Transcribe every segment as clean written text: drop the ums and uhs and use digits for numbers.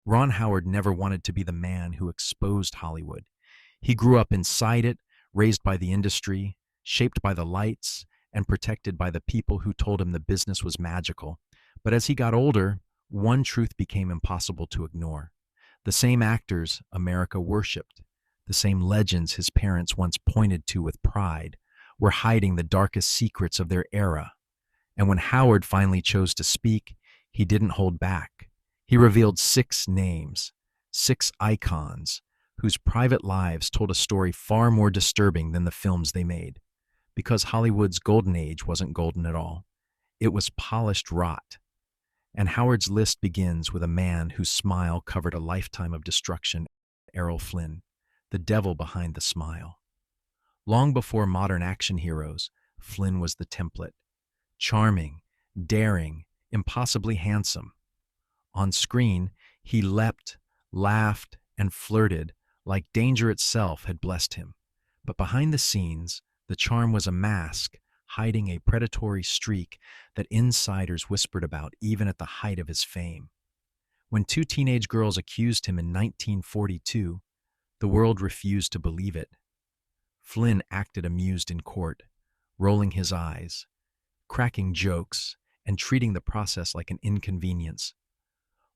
Ron Howard never wanted to be the man who exposed Hollywood. He grew up inside it, raised by the industry, shaped by the lights, and protected by the people who told him the business was magical. But as he got older, one truth became impossible to ignore. The same actors America worshipped, the same legends his parents once pointed to with pride, were hiding the darkest secrets of their era. And when Howard finally chose to speak, he didn't hold back. He revealed 6 names, 6 icons, whose private lives told a story far more disturbing than the films they made. Because Hollywood's golden age wasn't golden at all. It was polished rot. And Howard's list begins with a man whose smile covered a lifetime of destruction, Errol Flynn, the devil behind the smile. Long before modern action heroes, Flynn was the template. Charming, daring, impossibly handsome. On screen, he leapt, laughed, and flirted like danger itself had blessed him. But behind the scenes, the charm was a mask, hiding a predatory streak that insiders whispered about even at the height of his fame. When 2 teenage girls accused him in 1942, the world refused to believe it. Flynn acted amused in court, rolling his eyes, cracking jokes, and treating the process like an inconvenience.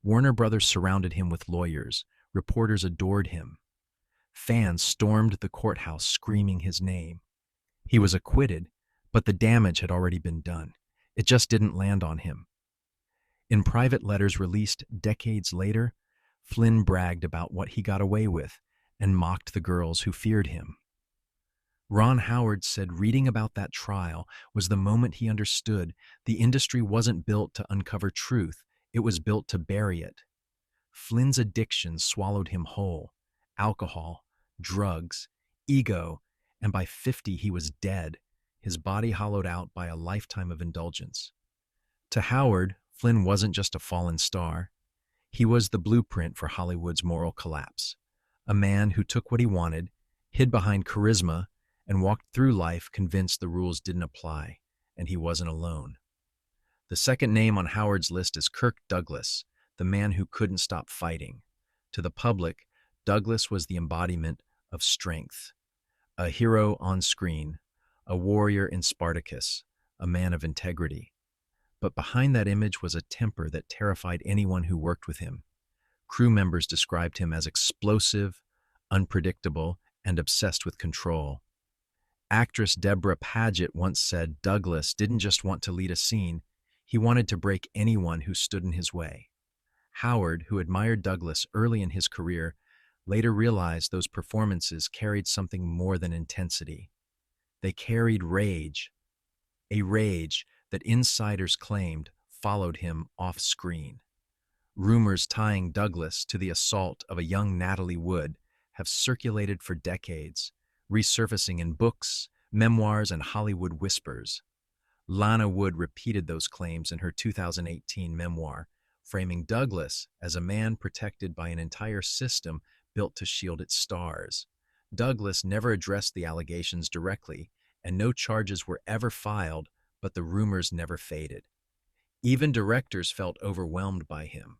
Warner Brothers surrounded him with lawyers. Reporters adored him. Fans stormed the courthouse screaming his name. He was acquitted, but the damage had already been done. It just didn't land on him. In private letters released decades later, Flynn bragged about what he got away with and mocked the girls who feared him. Ron Howard said reading about that trial was the moment he understood the industry wasn't built to uncover truth, it was built to bury it. Flynn's addiction swallowed him whole: alcohol, drugs, ego, and by 50 he was dead, his body hollowed out by a lifetime of indulgence. To Howard, Flynn wasn't just a fallen star. He was the blueprint for Hollywood's moral collapse. A man who took what he wanted, hid behind charisma, and walked through life convinced the rules didn't apply, and he wasn't alone. The second name on Howard's list is Kirk Douglas, the man who couldn't stop fighting. To the public, Douglas was the embodiment of strength. A hero on screen, a warrior in Spartacus, a man of integrity. But behind that image was a temper that terrified anyone who worked with him. Crew members described him as explosive, unpredictable, and obsessed with control. Actress Deborah Paget once said Douglas didn't just want to lead a scene, he wanted to break anyone who stood in his way. Howard, who admired Douglas early in his career, later realized those performances carried something more than intensity. They carried rage, a rage that insiders claimed followed him off-screen. Rumors tying Douglas to the assault of a young Natalie Wood have circulated for decades, resurfacing in books, memoirs, and Hollywood whispers. Lana Wood repeated those claims in her 2018 memoir, framing Douglas as a man protected by an entire system built to shield its stars. Douglas never addressed the allegations directly, and no charges were ever filed, but the rumors never faded. Even directors felt overwhelmed by him.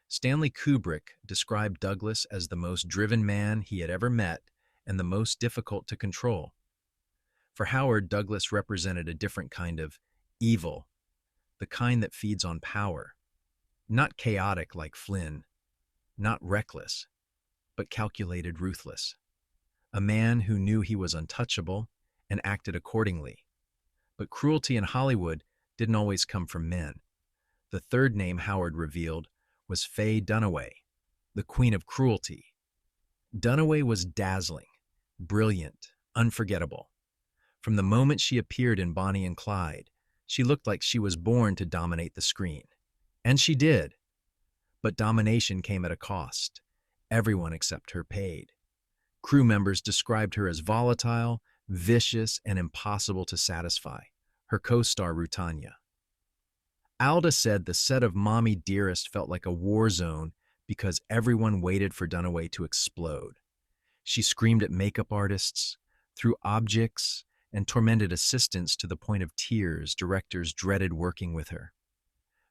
Stanley Kubrick described Douglas as the most driven man he had ever met and the most difficult to control. For Howard, Douglas represented a different kind of evil, the kind that feeds on power. Not chaotic like Flynn, not reckless, but calculated, ruthless. A man who knew he was untouchable and acted accordingly. But cruelty in Hollywood didn't always come from men. The third name Howard revealed was Faye Dunaway, the queen of cruelty. Dunaway was dazzling, brilliant, unforgettable. From the moment she appeared in Bonnie and Clyde, she looked like she was born to dominate the screen. And she did. But domination came at a cost. Everyone except her paid. Crew members described her as volatile, vicious, and impossible to satisfy. Her co-star Rutanya. Alda said the set of Mommy Dearest felt like a war zone because everyone waited for Dunaway to explode. She screamed at makeup artists, threw objects, and tormented assistants to the point of tears. Directors dreaded working with her.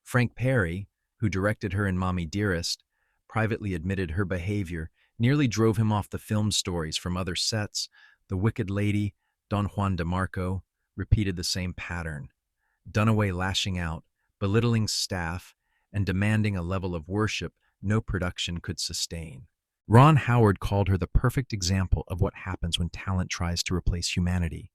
Frank Perry, who directed her in Mommy Dearest, privately admitted her behavior nearly drove him off the film. Stories from other sets, The Wicked Lady, Don Juan DeMarco, repeated the same pattern. Dunaway lashing out, belittling staff, and demanding a level of worship no production could sustain. Ron Howard called her the perfect example of what happens when talent tries to replace humanity.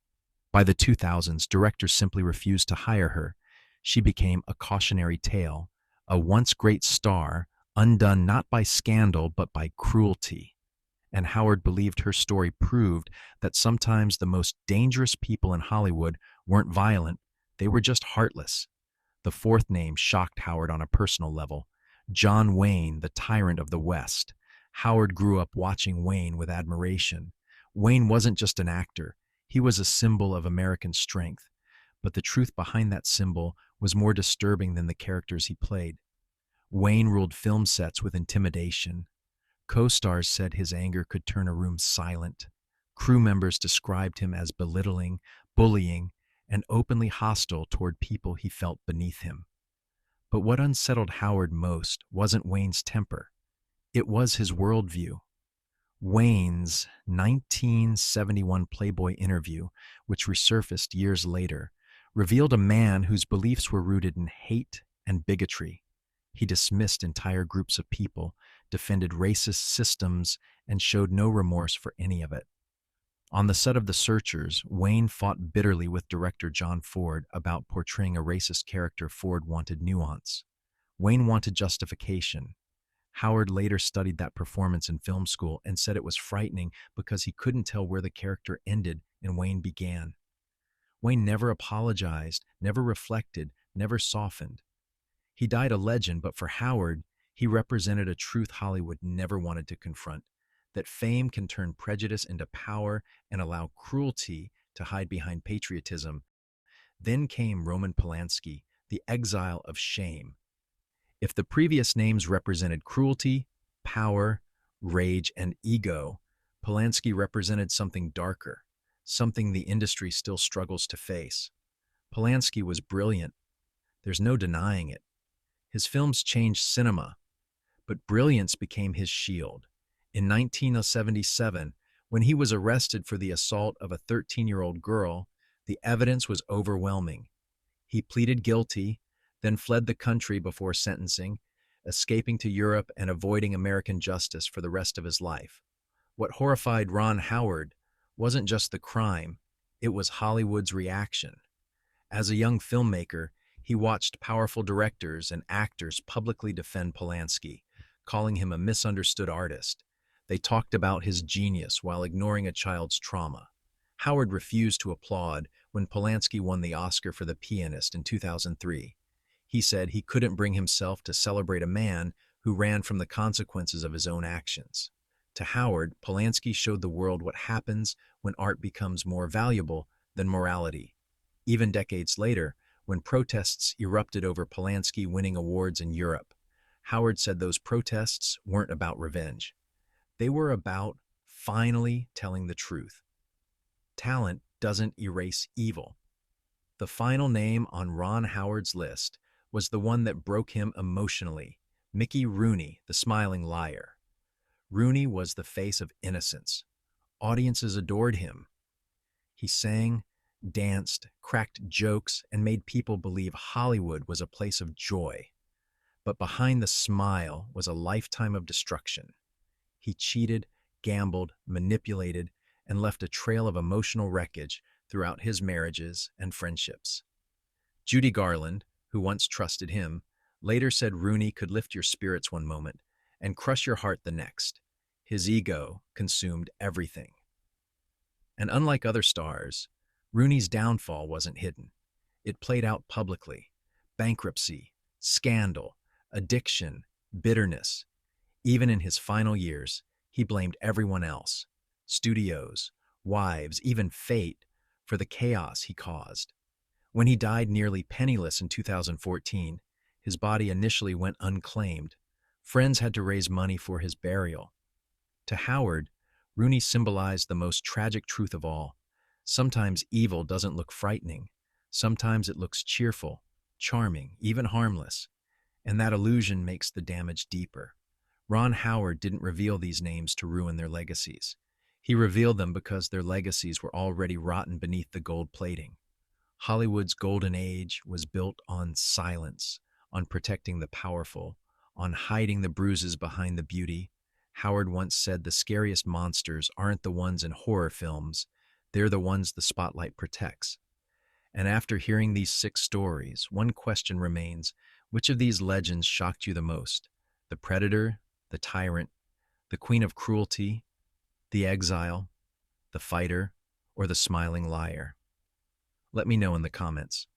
By the 2000s, directors simply refused to hire her. She became a cautionary tale, a once great star, undone not by scandal but by cruelty. And Howard believed her story proved that sometimes the most dangerous people in Hollywood weren't violent, they were just heartless. The fourth name shocked Howard on a personal level. John Wayne, the tyrant of the West. Howard grew up watching Wayne with admiration. Wayne wasn't just an actor, he was a symbol of American strength. But the truth behind that symbol was more disturbing than the characters he played. Wayne ruled film sets with intimidation. Co-stars said his anger could turn a room silent. Crew members described him as belittling, bullying, and openly hostile toward people he felt beneath him. But what unsettled Howard most wasn't Wayne's temper. It was his worldview. Wayne's 1971 Playboy interview, which resurfaced years later, revealed a man whose beliefs were rooted in hate and bigotry. He dismissed entire groups of people, defended racist systems, and showed no remorse for any of it. On the set of The Searchers, Wayne fought bitterly with director John Ford about portraying a racist character. Ford wanted nuance. Wayne wanted justification. Howard later studied that performance in film school and said it was frightening because he couldn't tell where the character ended and Wayne began. Wayne never apologized, never reflected, never softened. He died a legend, but for Howard, he represented a truth Hollywood never wanted to confront, that fame can turn prejudice into power and allow cruelty to hide behind patriotism. Then came Roman Polanski, the exile of shame. If the previous names represented cruelty, power, rage, and ego, Polanski represented something darker, something the industry still struggles to face. Polanski was brilliant. There's no denying it. His films changed cinema, but brilliance became his shield. In 1977, when he was arrested for the assault of a 13-year-old girl, the evidence was overwhelming. He pleaded guilty, then fled the country before sentencing, escaping to Europe and avoiding American justice for the rest of his life. What horrified Ron Howard wasn't just the crime, it was Hollywood's reaction. As a young filmmaker, he watched powerful directors and actors publicly defend Polanski, calling him a misunderstood artist. They talked about his genius while ignoring a child's trauma. Howard refused to applaud when Polanski won the Oscar for The Pianist in 2003. He said he couldn't bring himself to celebrate a man who ran from the consequences of his own actions. To Howard, Polanski showed the world what happens when art becomes more valuable than morality. Even decades later, when protests erupted over Polanski winning awards in Europe, Howard said those protests weren't about revenge. They were about finally telling the truth. Talent doesn't erase evil. The final name on Ron Howard's list was the one that broke him emotionally, Mickey Rooney, the smiling liar. Rooney was the face of innocence. Audiences adored him. He sang, danced, cracked jokes, and made people believe Hollywood was a place of joy. But behind the smile was a lifetime of destruction. He cheated, gambled, manipulated, and left a trail of emotional wreckage throughout his marriages and friendships. Judy Garland, who once trusted him, later said Rooney could lift your spirits one moment and crush your heart the next. His ego consumed everything. And unlike other stars, Rooney's downfall wasn't hidden. It played out publicly. Bankruptcy, scandal, addiction, bitterness. Even in his final years, he blamed everyone else, studios, wives, even fate, for the chaos he caused. When he died nearly penniless in 2014, his body initially went unclaimed. Friends had to raise money for his burial. To Howard, Rooney symbolized the most tragic truth of all. Sometimes evil doesn't look frightening. Sometimes it looks cheerful, charming, even harmless. And that illusion makes the damage deeper. Ron Howard didn't reveal these names to ruin their legacies. He revealed them because their legacies were already rotten beneath the gold plating. Hollywood's golden age was built on silence, on protecting the powerful, on hiding the bruises behind the beauty. Howard once said the scariest monsters aren't the ones in horror films, they're the ones the spotlight protects. And after hearing these 6 stories, one question remains: which of these legends shocked you the most? The predator, the tyrant, the queen of cruelty, the exile, the fighter, or the smiling liar? Let me know in the comments.